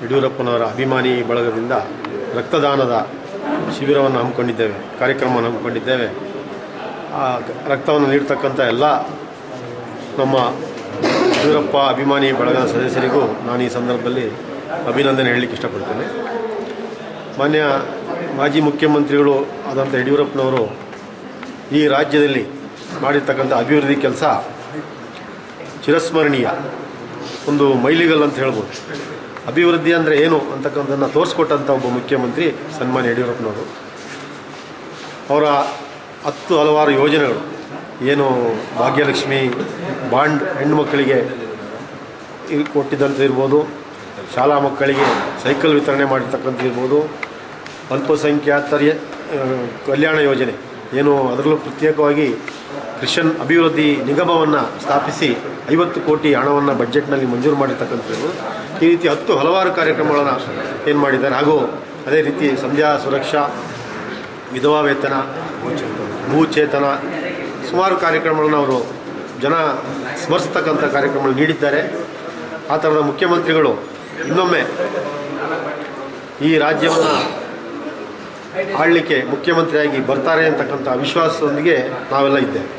ಯಡಿಯೂರಪ್ಪನವರ ಅಭಿಮಾನಿ ಬಳಗದಿಂದ ರಕ್ತದಾನದ ಶಿಬಿರವನ್ನು ಹಮ್ಮಿಕೊಂಡಿದ್ದೇವೆ, ಕಾರ್ಯಕ್ರಮವನ್ನು ಹಮ್ಮಿಕೊಂಡಿದ್ದೇವೆ. ಆ ರಕ್ತವನ್ನು ನೀಡ್ತಕ್ಕಂಥ ಎಲ್ಲ ನಮ್ಮ ಯಡಿಯೂರಪ್ಪ ಅಭಿಮಾನಿ ಬಳಗದ ಸದಸ್ಯರಿಗೂ ನಾನು ಈ ಸಂದರ್ಭದಲ್ಲಿ ಅಭಿನಂದನೆ ಹೇಳಲಿಕ್ಕೆ ಇಷ್ಟಪಡ್ತೇನೆ. ಮಾನ್ಯ ಮಾಜಿ ಮುಖ್ಯಮಂತ್ರಿಗಳು ಆದಂಥ ಯಡಿಯೂರಪ್ಪನವರು ಈ ರಾಜ್ಯದಲ್ಲಿ ಮಾಡಿರ್ತಕ್ಕಂಥ ಅಭಿವೃದ್ಧಿ ಕೆಲಸ ಚಿರಸ್ಮರಣೀಯ, ಒಂದು ಮೈಲಿಗಲ್ಲು ಅಂತ ಹೇಳ್ಬೋದು. ಅಭಿವೃದ್ಧಿ ಅಂದರೆ ಏನು ಅಂತಕ್ಕಂಥದ್ದನ್ನು ತೋರಿಸ್ಕೊಟ್ಟಂಥ ಒಬ್ಬ ಮುಖ್ಯಮಂತ್ರಿ ಸನ್ಮಾನ್ಯ ಯಡಿಯೂರಪ್ಪನವರು. ಅವರ ಹಲವಾರು ಯೋಜನೆಗಳು ಏನು ಭಾಗ್ಯಲಕ್ಷ್ಮಿ ಬಾಂಡ್ ಹೆಣ್ಣುಮಕ್ಕಳಿಗೆ ಕೊಟ್ಟಿದ್ದಂಥ ಇರ್ಬೋದು, ಶಾಲಾ ಮಕ್ಕಳಿಗೆ ಸೈಕಲ್ ವಿತರಣೆ ಮಾಡಿರ್ತಕ್ಕಂಥ ಇರ್ಬೋದು, ಅಲ್ಪಸಂಖ್ಯಾತರ ಕಲ್ಯಾಣ ಯೋಜನೆ ಏನು ಅದರಲ್ಲೂ ಪ್ರತ್ಯೇಕವಾಗಿ ಕ್ರಿಶ್ಚಿಯನ್ ಅಭಿವೃದ್ಧಿ ನಿಗಮವನ್ನು ಸ್ಥಾಪಿಸಿ 50 ಕೋಟಿ ಹಣವನ್ನು ಬಜೆಟ್ನಲ್ಲಿ ಮಂಜೂರು ಮಾಡಿರ್ತಕ್ಕಂಥದ್ದು. ಈ ರೀತಿ ಹಲವಾರು ಕಾರ್ಯಕ್ರಮಗಳನ್ನು ಏನು ಮಾಡಿದ್ದಾರೆ. ಹಾಗೂ ಅದೇ ರೀತಿ ಸಂಧ್ಯಾ ಸುರಕ್ಷಾ, ವಿಧವಾ ವೇತನ, ಭೂಚೇತನ, ಸುಮಾರು ಕಾರ್ಯಕ್ರಮಗಳನ್ನು ಅವರು ಜನ ಸ್ಮರಿಸ್ತಕ್ಕಂಥ ಕಾರ್ಯಕ್ರಮಗಳು ನೀಡಿದ್ದಾರೆ. ಆ ಥರದ ಮುಖ್ಯಮಂತ್ರಿಗಳು ಇನ್ನೊಮ್ಮೆ ಈ ರಾಜ್ಯವನ್ನು ಆಳಲಿಕ್ಕೆ ಮುಖ್ಯಮಂತ್ರಿಯಾಗಿ ಬರ್ತಾರೆ ಅಂತಕ್ಕಂಥ ವಿಶ್ವಾಸದೊಂದಿಗೆ ನಾವೆಲ್ಲ ಇದ್ದೇವೆ.